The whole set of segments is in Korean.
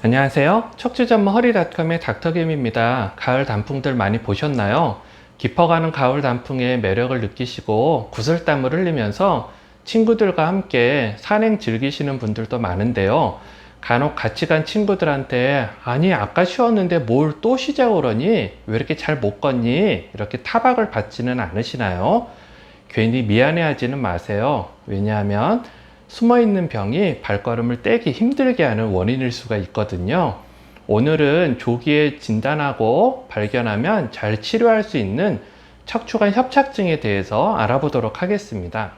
안녕하세요. 척추전문 허리닷컴의 닥터김입니다. 가을 단풍들 많이 보셨나요? 깊어가는 가을 단풍의 매력을 느끼시고 구슬땀을 흘리면서 친구들과 함께 산행 즐기시는 분들도 많은데요. 간혹 같이 간 친구들한테 아니 아까 쉬었는데 뭘 또 쉬자고 그러니? 왜 이렇게 잘 못 걷니? 이렇게 타박을 받지는 않으시나요? 괜히 미안해하지는 마세요. 왜냐하면 숨어있는 병이 발걸음을 떼기 힘들게 하는 원인일 수가 있거든요. 오늘은 조기에 진단하고 발견하면 잘 치료할 수 있는 척추관 협착증에 대해서 알아보도록 하겠습니다.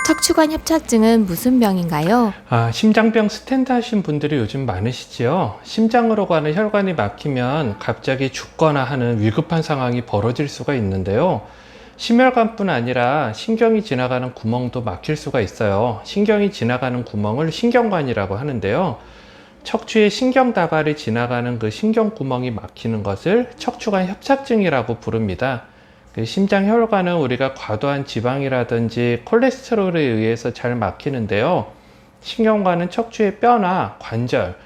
척추관 협착증은 무슨 병인가요? 심장병 스텐트 하신 분들이 요즘 많으시지요. 심장으로 가는 혈관이 막히면 갑자기 죽거나 하는 위급한 상황이 벌어질 수가 있는데요. 심혈관뿐 아니라 신경이 지나가는 구멍도 막힐 수가 있어요. 신경이 지나가는 구멍을 신경관이라고 하는데요. 척추에 신경다발이 지나가는 그 신경구멍이 막히는 것을 척추관 협착증이라고 부릅니다. 심장혈관은 우리가 과도한 지방이라든지 콜레스테롤에 의해서 잘 막히는데요. 신경관은 척추의 뼈나 관절,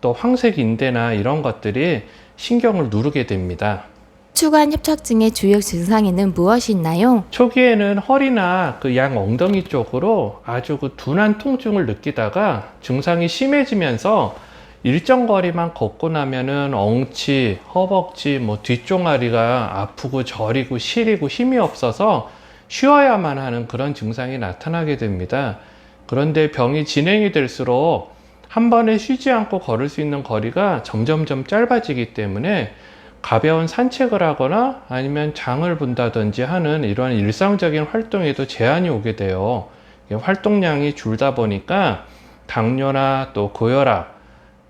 또 황색인대나 이런 것들이 신경을 누르게 됩니다. 척추관 협착증의 주요 증상에는 무엇이 있나요? 초기에는 허리나 그 양 엉덩이 쪽으로 아주 그 둔한 통증을 느끼다가 증상이 심해지면서 일정 거리만 걷고 나면은 엉치, 허벅지, 뒷종아리가 아프고 저리고 시리고 힘이 없어서 쉬어야만 하는 그런 증상이 나타나게 됩니다. 그런데 병이 진행이 될수록 한 번에 쉬지 않고 걸을 수 있는 거리가 점점점 짧아지기 때문에 가벼운 산책을 하거나 아니면 장을 본다든지 하는 이러한 일상적인 활동에도 제한이 오게 돼요. 활동량이 줄다 보니까 당뇨나 또 고혈압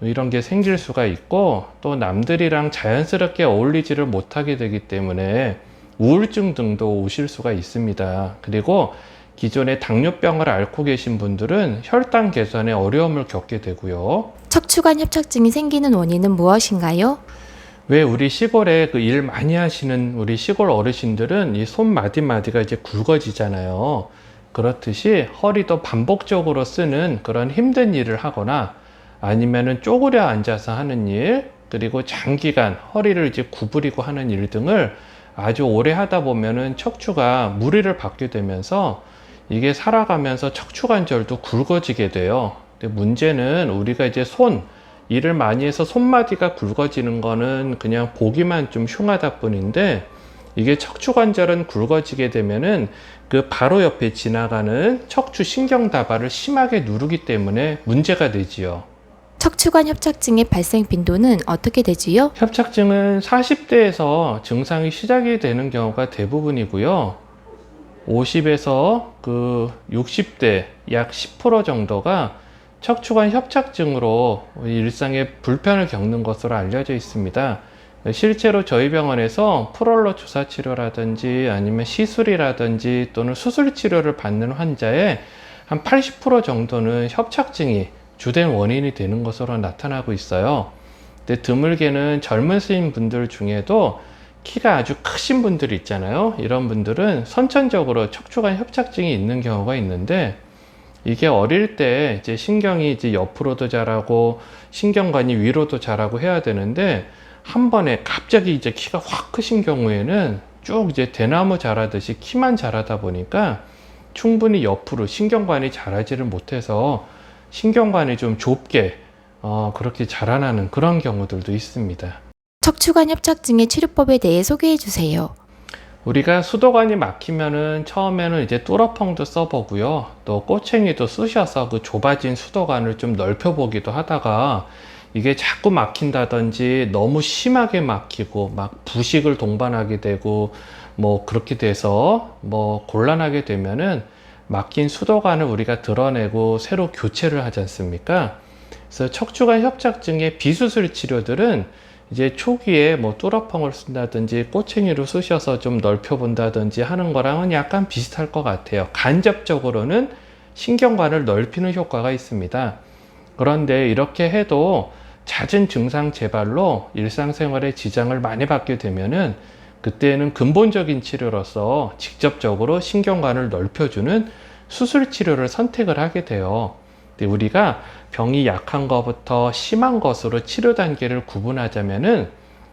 이런 게 생길 수가 있고, 또 남들이랑 자연스럽게 어울리지를 못하게 되기 때문에 우울증 등도 오실 수가 있습니다. 그리고 기존에 당뇨병을 앓고 계신 분들은 혈당 개선에 어려움을 겪게 되고요. 척추관 협착증이 생기는 원인은 무엇인가요? 왜 우리 시골에 그 일 많이 하시는 우리 시골 어르신들은 이 손 마디마디가 이제 굵어지잖아요. 그렇듯이 허리도 반복적으로 쓰는 그런 힘든 일을 하거나 아니면은 쪼그려 앉아서 하는 일, 그리고 장기간 허리를 이제 구부리고 하는 일 등을 아주 오래 하다 보면은 척추가 무리를 받게 되면서 이게 살아가면서 척추관절도 굵어지게 돼요. 근데 문제는 우리가 이제 일을 많이 해서 손마디가 굵어지는 거는 그냥 보기만 좀 흉하다 뿐인데, 이게 척추관절은 굵어지게 되면은 그 바로 옆에 지나가는 척추 신경다발을 심하게 누르기 때문에 문제가 되지요. 척추관 협착증의 발생 빈도는 어떻게 되지요? 협착증은 40대에서 증상이 시작이 되는 경우가 대부분이고요. 50에서 60대 약 10% 정도가 척추관 협착증으로 일상에 불편을 겪는 것으로 알려져 있습니다. 실제로 저희 병원에서 프롤로 주사 치료라든지 아니면 시술이라든지 또는 수술 치료를 받는 환자의 한 80% 정도는 협착증이 주된 원인이 되는 것으로 나타나고 있어요. 근데 드물게는 젊으신 분들 중에도 키가 아주 크신 분들 있잖아요. 이런 분들은 선천적으로 척추관 협착증이 있는 경우가 있는데, 이게 어릴 때 이제 신경이 이제 옆으로도 자라고 신경관이 위로도 자라고 해야 되는데, 한 번에 갑자기 이제 키가 확 크신 경우에는 쭉 이제 대나무 자라듯이 키만 자라다 보니까 충분히 옆으로 신경관이 자라지를 못해서 신경관이 좀 좁게 그렇게 자라나는 그런 경우들도 있습니다. 척추관 협착증의 치료법에 대해 소개해 주세요. 우리가 수도관이 막히면은 처음에는 이제 뚫어펑도 써보고요. 또 꼬챙이도 쑤셔서 그 좁아진 수도관을 좀 넓혀보기도 하다가, 이게 자꾸 막힌다든지 너무 심하게 막히고 막 부식을 동반하게 되고 그렇게 돼서 곤란하게 되면은 막힌 수도관을 우리가 드러내고 새로 교체를 하지 않습니까? 그래서 척추관 협착증의 비수술 치료들은 이제 초기에 뚫어펑을 쓴다든지 꼬챙이로 쑤셔서 좀 넓혀본다든지 하는 거랑은 약간 비슷할 것 같아요. 간접적으로는 신경관을 넓히는 효과가 있습니다. 그런데 이렇게 해도 잦은 증상 재발로 일상생활에 지장을 많이 받게 되면은 그때는 근본적인 치료로서 직접적으로 신경관을 넓혀주는 수술 치료를 선택을 하게 돼요. 근데 우리가 병이 약한 것부터 심한 것으로 치료 단계를 구분하자면은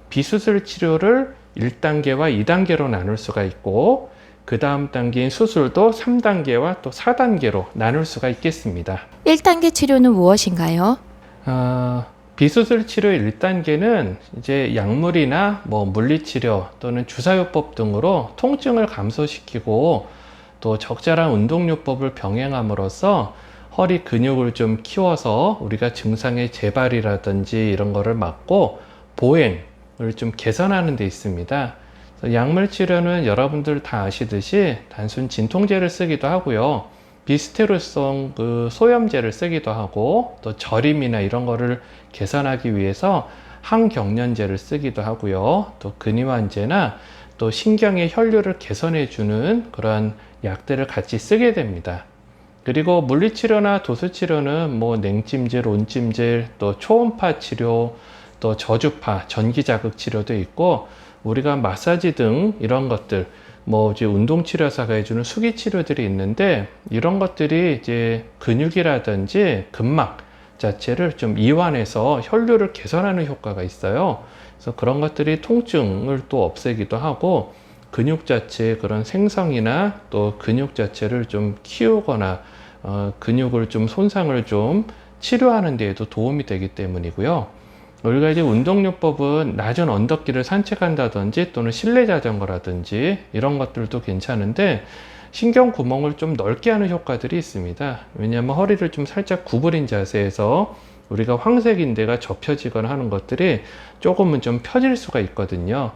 비수술 치료를 1단계와 2단계로 나눌 수가 있고 그 다음 단계인 수술도 3단계와 또 4단계로 나눌 수가 있겠습니다. 1단계 치료는 무엇인가요? 비수술 치료 1단계는 이제 약물이나 물리치료 또는 주사요법 등으로 통증을 감소시키고 또 적절한 운동요법을 병행함으로써 허리 근육을 좀 키워서 우리가 증상의 재발이라든지 이런 거를 막고 보행을 좀 개선하는 데 있습니다. 약물 치료는 여러분들 다 아시듯이 단순 진통제를 쓰기도 하고요. 비스테로성 소염제를 쓰기도 하고 또 저림이나 이런 거를 개선하기 위해서 항경련제를 쓰기도 하고요. 또 근이완제나 또 신경의 혈류를 개선해 주는 그런 약들을 같이 쓰게 됩니다. 그리고 물리치료나 도수치료는 냉찜질, 온찜질, 또 초음파 치료, 또 저주파, 전기자극 치료도 있고 우리가 마사지 등 이런 것들 이제 운동치료사가 해주는 수기치료들이 있는데 이런 것들이 이제 근육이라든지 근막 자체를 좀 이완해서 혈류를 개선하는 효과가 있어요. 그래서 그런 것들이 통증을 또 없애기도 하고 근육 자체의 그런 생성이나 또 근육 자체를 좀 키우거나 근육을 좀 손상을 좀 치료하는 데에도 도움이 되기 때문이고요. 우리가 이제 운동요법은 낮은 언덕길을 산책한다든지 또는 실내 자전거라든지 이런 것들도 괜찮은데 신경 구멍을 좀 넓게 하는 효과들이 있습니다. 왜냐하면 허리를 좀 살짝 구부린 자세에서 우리가 황색인대가 접혀지거나 하는 것들이 조금은 좀 펴질 수가 있거든요.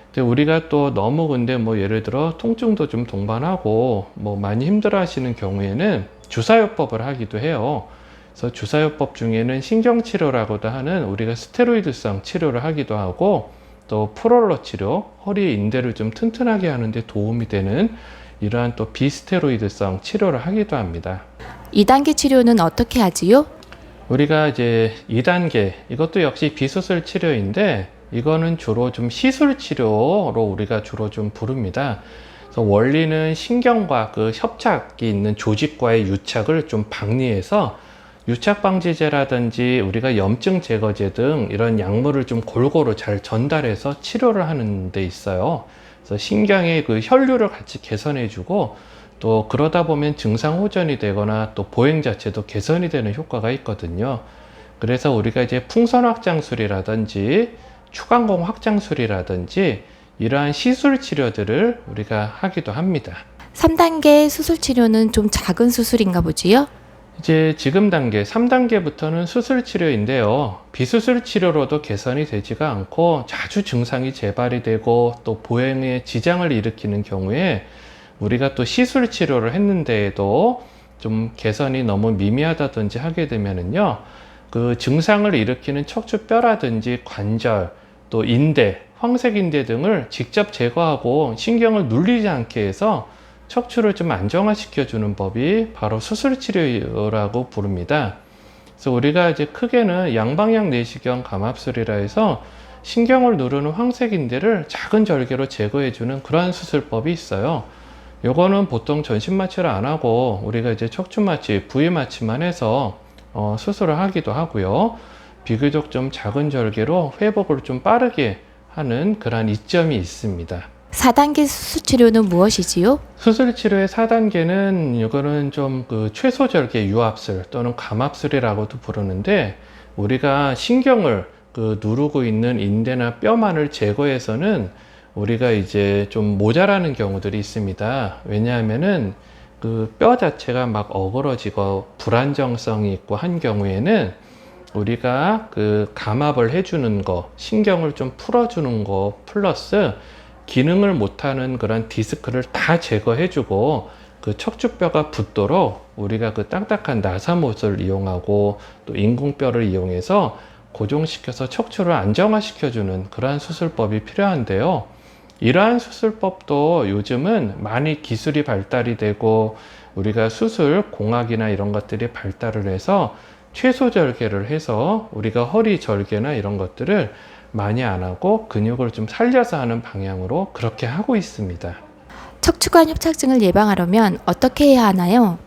근데 우리가 또 너무 근데 예를 들어 통증도 좀 동반하고 많이 힘들어 하시는 경우에는 주사요법을 하기도 해요. 그래서 주사요법 중에는 신경치료라고도 하는 우리가 스테로이드성 치료를 하기도 하고 또 프롤러 치료, 허리 인대를 좀 튼튼하게 하는데 도움이 되는 이러한 또 비스테로이드성 치료를 하기도 합니다. 2단계 치료는 어떻게 하지요? 우리가 이제 2단계, 이것도 역시 비수술 치료인데 이거는 주로 좀 시술 치료로 우리가 주로 좀 부릅니다. 그래서 원리는 신경과 그 협착이 있는 조직과의 유착을 좀 방리해서 유착방지제라든지 우리가 염증 제거제 등 이런 약물을 좀 골고루 잘 전달해서 치료를 하는 데 있어요. 그래서 신경의 그 혈류를 같이 개선해 주고 또 그러다 보면 증상 호전이 되거나 또 보행 자체도 개선이 되는 효과가 있거든요. 그래서 우리가 이제 풍선 확장술이라든지 추간공 확장술이라든지 이러한 시술 치료들을 우리가 하기도 합니다. 3단계 수술 치료는 좀 작은 수술인가 보지요? 이제 지금 단계 3단계부터는 수술 치료인데요. 비수술 치료로도 개선이 되지가 않고 자주 증상이 재발이 되고 또 보행에 지장을 일으키는 경우에 우리가 또 시술 치료를 했는데도 좀 개선이 너무 미미하다든지 하게 되면은요, 그 증상을 일으키는 척추뼈라든지 관절, 또 인대, 황색인대 등을 직접 제거하고 신경을 눌리지 않게 해서 척추를 좀 안정화시켜 주는 법이 바로 수술 치료라고 부릅니다. 그래서 우리가 이제 크게는 양방향 내시경 감압술이라 해서 신경을 누르는 황색인대를 작은 절개로 제거해 주는 그러한 수술법이 있어요. 요거는 보통 전신 마취를 안 하고 우리가 이제 척추 마취, 부위 마취만 해서 수술을 하기도 하고요. 비교적 좀 작은 절개로 회복을 좀 빠르게 하는 그러한 이점이 있습니다. 4단계 수술 치료는 무엇이지요? 수술 치료의 4단계는 이거는 좀 그 최소 절개 유압술 또는 감압술이라고도 부르는데 우리가 신경을 누르고 있는 인대나 뼈만을 제거해서는 우리가 이제 좀 모자라는 경우들이 있습니다. 왜냐하면은 그 뼈 자체가 막 어그러지고 불안정성이 있고 한 경우에는 우리가 그 감압을 해주는 거, 신경을 좀 풀어주는 거 플러스 기능을 못하는 그런 디스크를 다 제거해주고 그 척추뼈가 붙도록 우리가 그 딱딱한 나사못을 이용하고 또 인공뼈를 이용해서 고정시켜서 척추를 안정화시켜주는 그러한 수술법이 필요한데요. 이러한 수술법도 요즘은 많이 기술이 발달이 되고 우리가 수술 공학이나 이런 것들이 발달을 해서 최소 절개를 해서 우리가 허리 절개나 이런 것들을 많이 안 하고 근육을 좀 살려서 하는 방향으로 그렇게 하고 있습니다. 척추관 협착증을 예방하려면 어떻게 해야 하나요?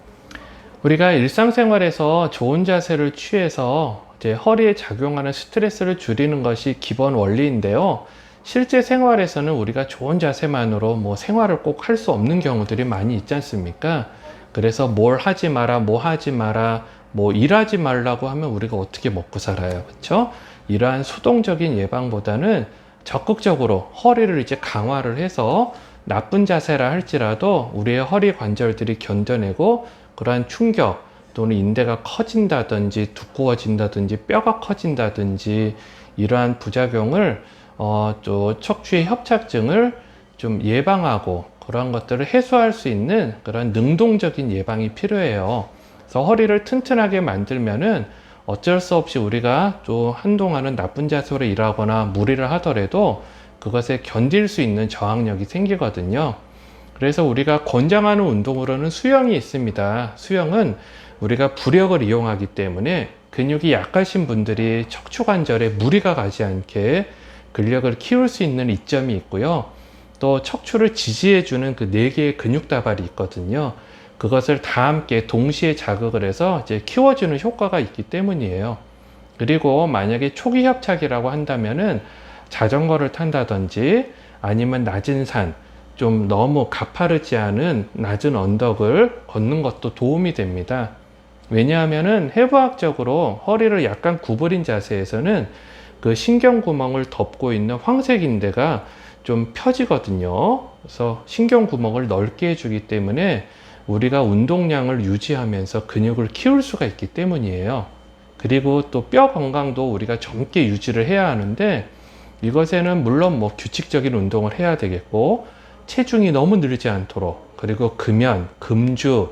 우리가 일상생활에서 좋은 자세를 취해서 이제 허리에 작용하는 스트레스를 줄이는 것이 기본 원리인데요. 실제 생활에서는 우리가 좋은 자세만으로 생활을 꼭 할 수 없는 경우들이 많이 있지 않습니까? 그래서 뭘 하지 마라, 뭐 하지 마라, 일하지 말라고 하면 우리가 어떻게 먹고 살아요, 그렇죠? 이러한 수동적인 예방보다는 적극적으로 허리를 이제 강화를 해서 나쁜 자세라 할지라도 우리의 허리 관절들이 견뎌내고 그러한 충격 또는 인대가 커진다든지 두꺼워진다든지 뼈가 커진다든지 이러한 부작용을 또 척추의 협착증을 좀 예방하고 그런 것들을 해소할 수 있는 그런 능동적인 예방이 필요해요. 그래서 허리를 튼튼하게 만들면은 어쩔 수 없이 우리가 또 한동안은 나쁜 자세로 일하거나 무리를 하더라도 그것에 견딜 수 있는 저항력이 생기거든요. 그래서 우리가 권장하는 운동으로는 수영이 있습니다. 수영은 우리가 부력을 이용하기 때문에 근육이 약하신 분들이 척추관절에 무리가 가지 않게 근력을 키울 수 있는 이점이 있고요. 또 척추를 지지해주는 그 4개의 근육다발이 있거든요. 그것을 다 함께 동시에 자극을 해서 이제 키워주는 효과가 있기 때문이에요. 그리고 만약에 초기 협착이라고 한다면은 자전거를 탄다든지 아니면 낮은 산, 좀 너무 가파르지 않은 낮은 언덕을 걷는 것도 도움이 됩니다. 왜냐하면은 해부학적으로 허리를 약간 구부린 자세에서는 그 신경구멍을 덮고 있는 황색인대가 좀 펴지거든요. 그래서 신경구멍을 넓게 해주기 때문에 우리가 운동량을 유지하면서 근육을 키울 수가 있기 때문이에요. 그리고 또 뼈 건강도 우리가 젊게 유지를 해야 하는데 이것에는 물론 규칙적인 운동을 해야 되겠고 체중이 너무 늘지 않도록 그리고 금연, 금주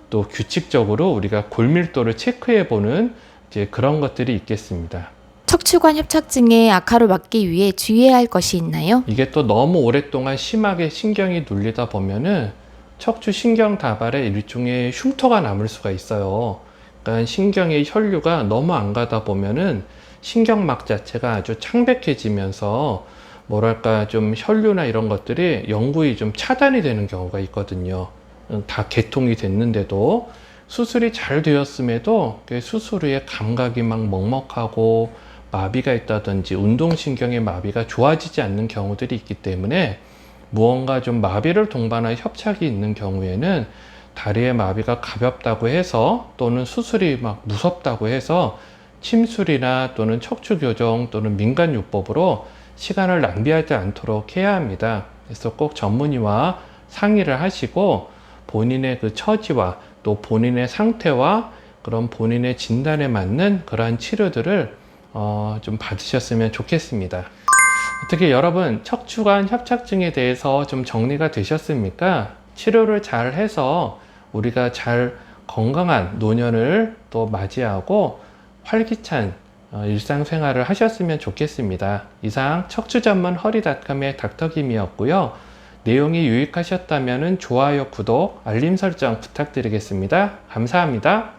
또 규칙적으로 우리가 골밀도를 체크해 보는 이제 그런 것들이 있겠습니다. 척추관 협착증의 악화를 막기 위해 주의해야 할 것이 있나요? 이게 또 너무 오랫동안 심하게 신경이 눌리다 보면은 척추 신경 다발에 일종의 흉터가 남을 수가 있어요. 그러니까 신경의 혈류가 너무 안 가다 보면은 신경막 자체가 아주 창백해지면서 좀 혈류나 이런 것들이 영구히 좀 차단이 되는 경우가 있거든요. 다 개통이 됐는데도 수술이 잘 되었음에도 수술 후에 감각이 막 먹먹하고 마비가 있다든지 운동신경의 마비가 좋아지지 않는 경우들이 있기 때문에 무언가 좀 마비를 동반한 협착이 있는 경우에는 다리의 마비가 가볍다고 해서 또는 수술이 막 무섭다고 해서 침술이나 또는 척추교정 또는 민간요법으로 시간을 낭비하지 않도록 해야 합니다. 그래서 꼭 전문의와 상의를 하시고 본인의 그 처지와 또 본인의 상태와 그런 본인의 진단에 맞는 그러한 치료들을 좀 받으셨으면 좋겠습니다. 어떻게 여러분 척추관 협착증에 대해서 좀 정리가 되셨습니까? 치료를 잘 해서 우리가 잘 건강한 노년을 또 맞이하고 활기찬 일상생활을 하셨으면 좋겠습니다. 이상 척추전문 허리닷컴의 닥터김이었고요. 내용이 유익하셨다면 좋아요, 구독, 알림 설정 부탁드리겠습니다. 감사합니다.